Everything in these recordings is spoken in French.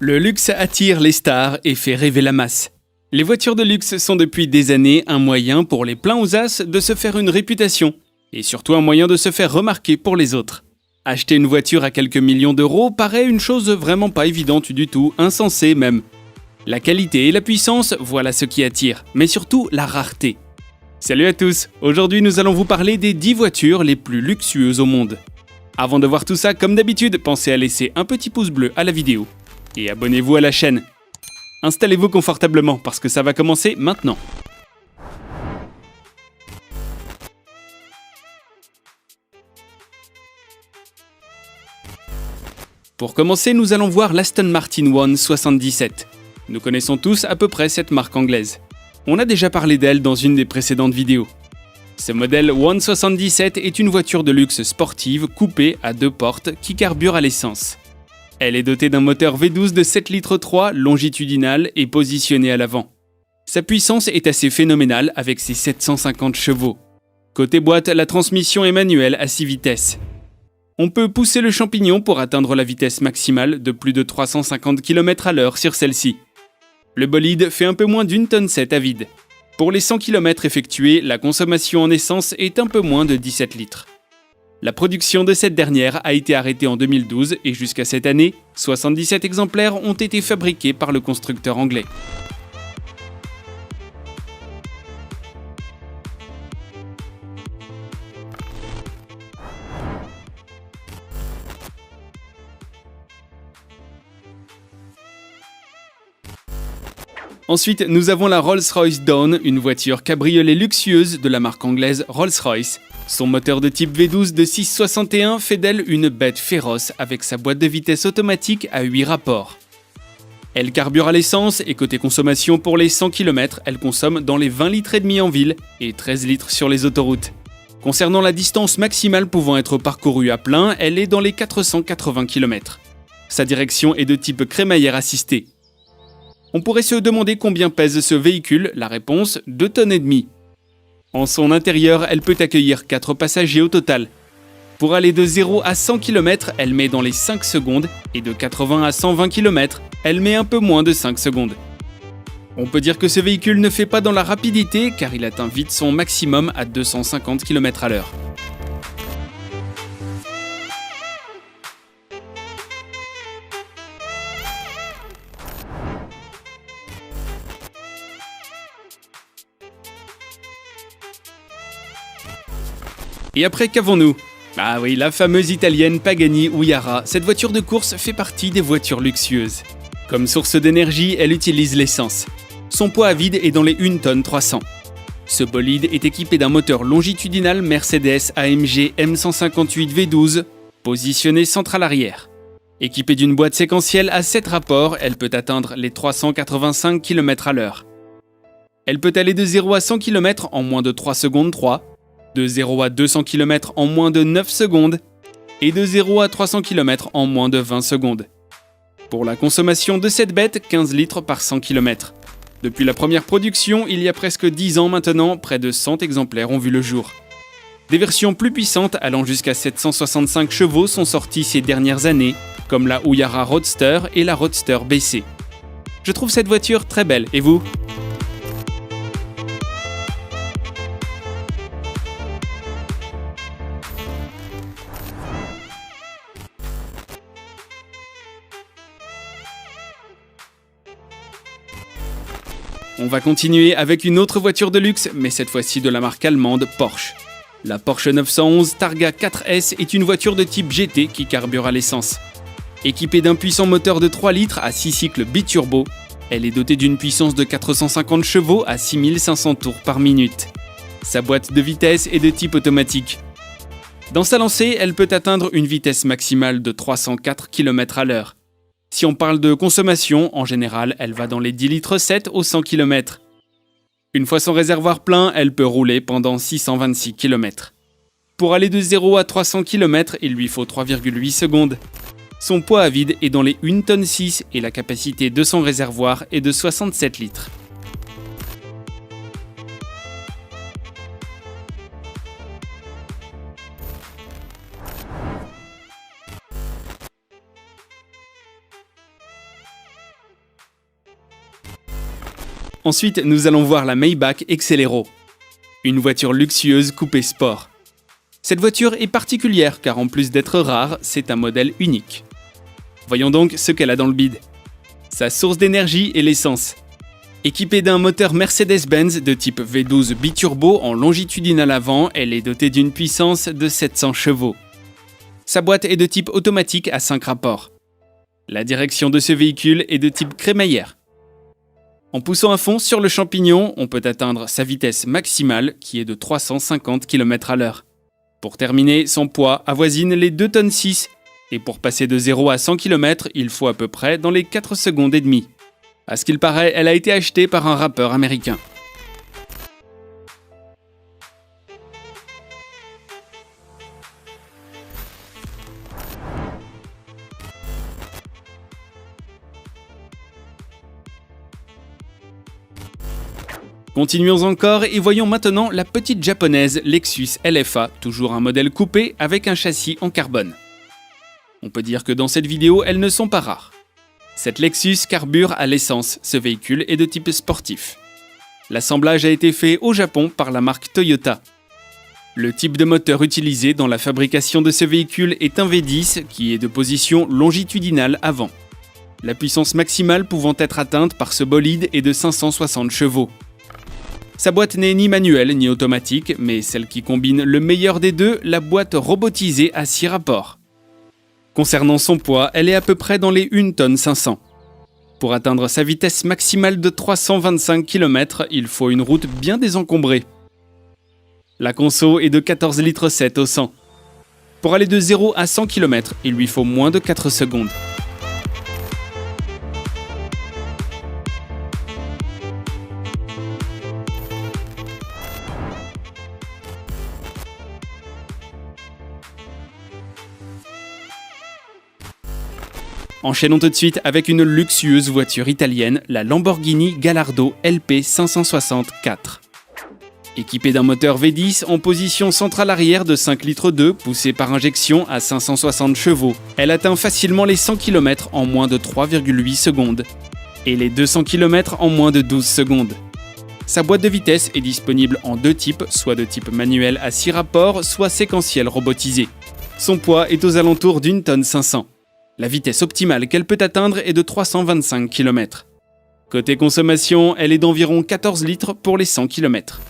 Le luxe attire les stars et fait rêver la masse. Les voitures de luxe sont depuis des années un moyen pour les pleins aux as de se faire une réputation, et surtout un moyen de se faire remarquer pour les autres. Acheter une voiture à quelques millions d'euros paraît une chose vraiment pas évidente du tout, insensée même. La qualité et la puissance, voilà ce qui attire, mais surtout la rareté. Salut à tous, aujourd'hui nous allons vous parler des 10 voitures les plus luxueuses au monde. Avant de voir tout ça, comme d'habitude, pensez à laisser un petit pouce bleu à la vidéo. Et abonnez-vous à la chaîne. Installez-vous confortablement parce que ça va commencer maintenant. Pour commencer, nous allons voir l'Aston Martin One 77. Nous connaissons tous à peu près cette marque anglaise. On a déjà parlé d'elle dans une des précédentes vidéos. Ce modèle One 77 est une voiture de luxe sportive coupée à 2 portes qui carbure à l'essence. Elle est dotée d'un moteur V12 de 7 litres 3 longitudinal et positionné à l'avant. Sa puissance est assez phénoménale avec ses 750 chevaux. Côté boîte, la transmission est manuelle à 6 vitesses. On peut pousser le champignon pour atteindre la vitesse maximale de plus de 350 km/h sur celle-ci. Le bolide fait un peu moins d'1,7 tonne à vide. Pour les 100 km effectués, la consommation en essence est un peu moins de 17 litres. La production de cette dernière a été arrêtée en 2012 et jusqu'à cette année, 77 exemplaires ont été fabriqués par le constructeur anglais. Ensuite, nous avons la Rolls-Royce Dawn, une voiture cabriolet luxueuse de la marque anglaise Rolls-Royce. Son moteur de type V12 de 661 fait d'elle une bête féroce avec sa boîte de vitesse automatique à 8 rapports. Elle carbure à l'essence et côté consommation pour les 100 km, elle consomme dans les 20 litres et demi en ville et 13 litres sur les autoroutes. Concernant la distance maximale pouvant être parcourue à plein, elle est dans les 480 km. Sa direction est de type crémaillère assistée. On pourrait se demander combien pèse ce véhicule, la réponse, 2,5 tonnes. En son intérieur, elle peut accueillir 4 passagers au total. Pour aller de 0 à 100 km, elle met dans les 5 secondes, et de 80 à 120 km, elle met un peu moins de 5 secondes. On peut dire que ce véhicule ne fait pas dans la rapidité, car il atteint vite son maximum à 250 km/h. Et après, qu'avons-nous ? Ah oui, la fameuse italienne Pagani Huayra. Cette voiture de course fait partie des voitures luxueuses. Comme source d'énergie, elle utilise l'essence. Son poids à vide est dans les 1,3 tonne. Ce bolide est équipé d'un moteur longitudinal Mercedes AMG M158 V12, positionné central arrière. Équipée d'une boîte séquentielle à 7 rapports, elle peut atteindre les 385 km/h. Elle peut aller de 0 à 100 km en moins de 3 secondes 3, de 0 à 200 km en moins de 9 secondes et de 0 à 300 km en moins de 20 secondes. Pour la consommation de cette bête, 15 litres par 100 km. Depuis la première production, il y a presque 10 ans maintenant, près de 100 exemplaires ont vu le jour. Des versions plus puissantes allant jusqu'à 765 chevaux sont sorties ces dernières années, comme la Huayra Roadster et la Roadster BC. Je trouve cette voiture très belle, et vous ? On va continuer avec une autre voiture de luxe, mais cette fois-ci de la marque allemande Porsche. La Porsche 911 Targa 4S est une voiture de type GT qui carbure à l'essence. Équipée d'un puissant moteur de 3 litres à 6 cycles biturbo, elle est dotée d'une puissance de 450 chevaux à 6500 tours par minute. Sa boîte de vitesse est de type automatique. Dans sa lancée, elle peut atteindre une vitesse maximale de 304 km/h. Si on parle de consommation, en général, elle va dans les 10 litres 7 aux 100 km. Une fois son réservoir plein, elle peut rouler pendant 626 km. Pour aller de 0 à 300 km, il lui faut 3,8 secondes. Son poids à vide est dans les 1,6 tonne et la capacité de son réservoir est de 67 litres. Ensuite, nous allons voir la Maybach Exelero, une voiture luxueuse coupé sport. Cette voiture est particulière car en plus d'être rare, c'est un modèle unique. Voyons donc ce qu'elle a dans le bide. Sa source d'énergie est l'essence. Équipée d'un moteur Mercedes-Benz de type V12 biturbo en longitudinal avant, elle est dotée d'une puissance de 700 chevaux. Sa boîte est de type automatique à 5 rapports. La direction de ce véhicule est de type crémaillère. En poussant à fond sur le champignon, on peut atteindre sa vitesse maximale qui est de 350 km/h. Pour terminer, son poids avoisine les 2,6 tonnes et pour passer de 0 à 100 km, il faut à peu près dans les 4 secondes et demie. À ce qu'il paraît, elle a été achetée par un rappeur américain. Continuons encore et voyons maintenant la petite japonaise Lexus LFA, toujours un modèle coupé avec un châssis en carbone. On peut dire que dans cette vidéo, elles ne sont pas rares. Cette Lexus carbure à l'essence, ce véhicule est de type sportif. L'assemblage a été fait au Japon par la marque Toyota. Le type de moteur utilisé dans la fabrication de ce véhicule est un V10 qui est de position longitudinale avant. La puissance maximale pouvant être atteinte par ce bolide est de 560 chevaux. Sa boîte n'est ni manuelle ni automatique, mais celle qui combine le meilleur des deux, la boîte robotisée à 6 rapports. Concernant son poids, elle est à peu près dans les 1,5 tonnes. Pour atteindre sa vitesse maximale de 325 km, il faut une route bien désencombrée. La conso est de 14,7 litres au 100. Pour aller de 0 à 100 km, il lui faut moins de 4 secondes. Enchaînons tout de suite avec une luxueuse voiture italienne, la Lamborghini Gallardo LP 564. Équipée d'un moteur V10 en position centrale arrière de 5 litres 2, poussée par injection à 560 chevaux, elle atteint facilement les 100 km en moins de 3,8 secondes et les 200 km en moins de 12 secondes. Sa boîte de vitesse est disponible en deux types, soit de type manuel à 6 rapports, soit séquentiel robotisé. Son poids est aux alentours d'1,5 tonne. La vitesse optimale qu'elle peut atteindre est de 325 km. Côté consommation, elle est d'environ 14 litres pour les 100 km.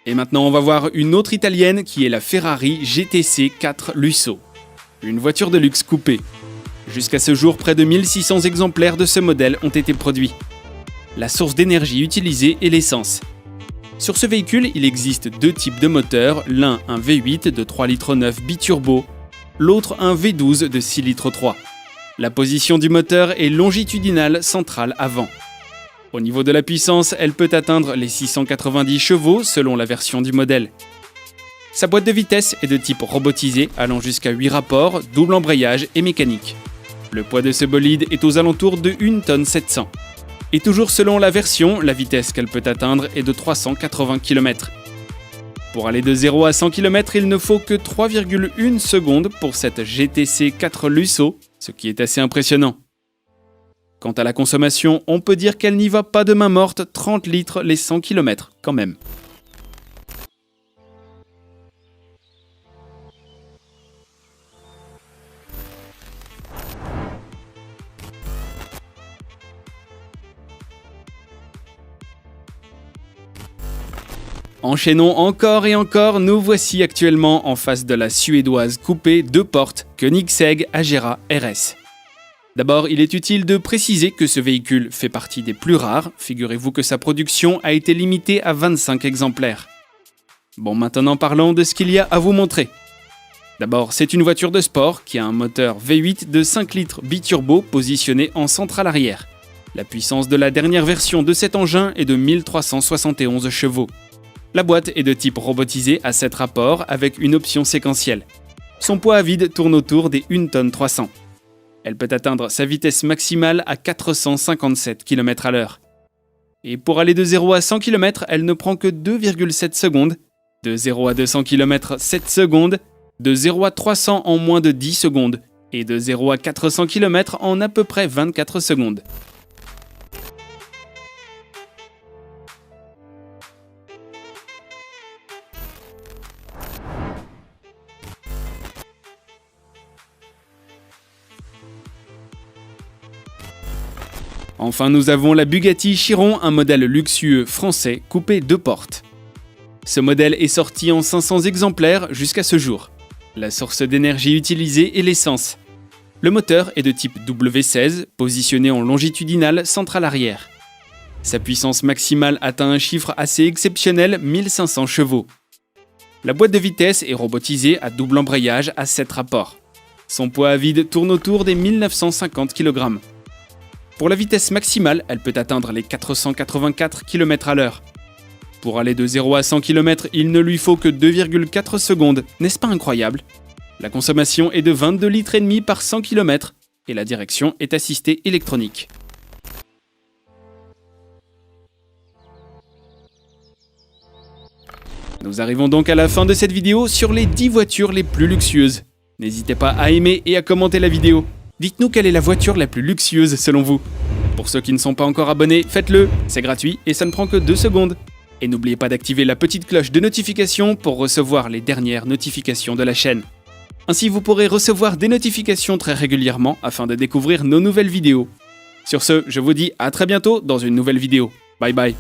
Et maintenant, on va voir une autre italienne qui est la Ferrari GTC 4 Lusso, une voiture de luxe coupée. Jusqu'à ce jour, près de 1600 exemplaires de ce modèle ont été produits. La source d'énergie utilisée est l'essence. Sur ce véhicule, il existe deux types de moteurs, l'un un V8 de 3,9 litres biturbo, l'autre un V12 de 6,3 litres. La position du moteur est longitudinale centrale avant. Au niveau de la puissance, elle peut atteindre les 690 chevaux selon la version du modèle. Sa boîte de vitesse est de type robotisé, allant jusqu'à 8 rapports, double embrayage et mécanique. Le poids de ce bolide est aux alentours de 1,7 tonnes. Et toujours selon la version, la vitesse qu'elle peut atteindre est de 380 km. Pour aller de 0 à 100 km, il ne faut que 3,1 secondes pour cette GTC 4 Lusso, ce qui est assez impressionnant. Quant à la consommation, on peut dire qu'elle n'y va pas de main morte, 30 litres les 100 km quand même. Enchaînons encore et encore, nous voici actuellement en face de la suédoise coupée 2 portes Koenigsegg Agera RS. D'abord, il est utile de préciser que ce véhicule fait partie des plus rares, figurez-vous que sa production a été limitée à 25 exemplaires. Bon, maintenant parlons de ce qu'il y a à vous montrer. D'abord, c'est une voiture de sport qui a un moteur V8 de 5 litres biturbo positionné en centrale arrière. La puissance de la dernière version de cet engin est de 1371 chevaux. La boîte est de type robotisé à 7 rapports avec une option séquentielle. Son poids à vide tourne autour des 1,3 tonnes. Elle peut atteindre sa vitesse maximale à 457 km/h. Et pour aller de 0 à 100 km, elle ne prend que 2,7 secondes. De 0 à 200 km, 7 secondes. De 0 à 300 en moins de 10 secondes. Et de 0 à 400 km en à peu près 24 secondes. Enfin, nous avons la Bugatti Chiron, un modèle luxueux français coupé 2 portes. Ce modèle est sorti en 500 exemplaires jusqu'à ce jour. La source d'énergie utilisée est l'essence. Le moteur est de type W16, positionné en longitudinal central arrière. Sa puissance maximale atteint un chiffre assez exceptionnel, 1500 chevaux. La boîte de vitesse est robotisée à double embrayage à 7 rapports. Son poids à vide tourne autour des 1950 kg. Pour la vitesse maximale, elle peut atteindre les 484 km/h. Pour aller de 0 à 100 km, il ne lui faut que 2,4 secondes, n'est-ce pas incroyable? La consommation est de 22,5 litres par 100 km et la direction est assistée électronique. Nous arrivons donc à la fin de cette vidéo sur les 10 voitures les plus luxueuses. N'hésitez pas à aimer et à commenter la vidéo. Dites-nous quelle est la voiture la plus luxueuse selon vous. Pour ceux qui ne sont pas encore abonnés, faites-le, c'est gratuit et ça ne prend que 2 secondes. Et n'oubliez pas d'activer la petite cloche de notification pour recevoir les dernières notifications de la chaîne. Ainsi vous pourrez recevoir des notifications très régulièrement afin de découvrir nos nouvelles vidéos. Sur ce, je vous dis à très bientôt dans une nouvelle vidéo. Bye bye.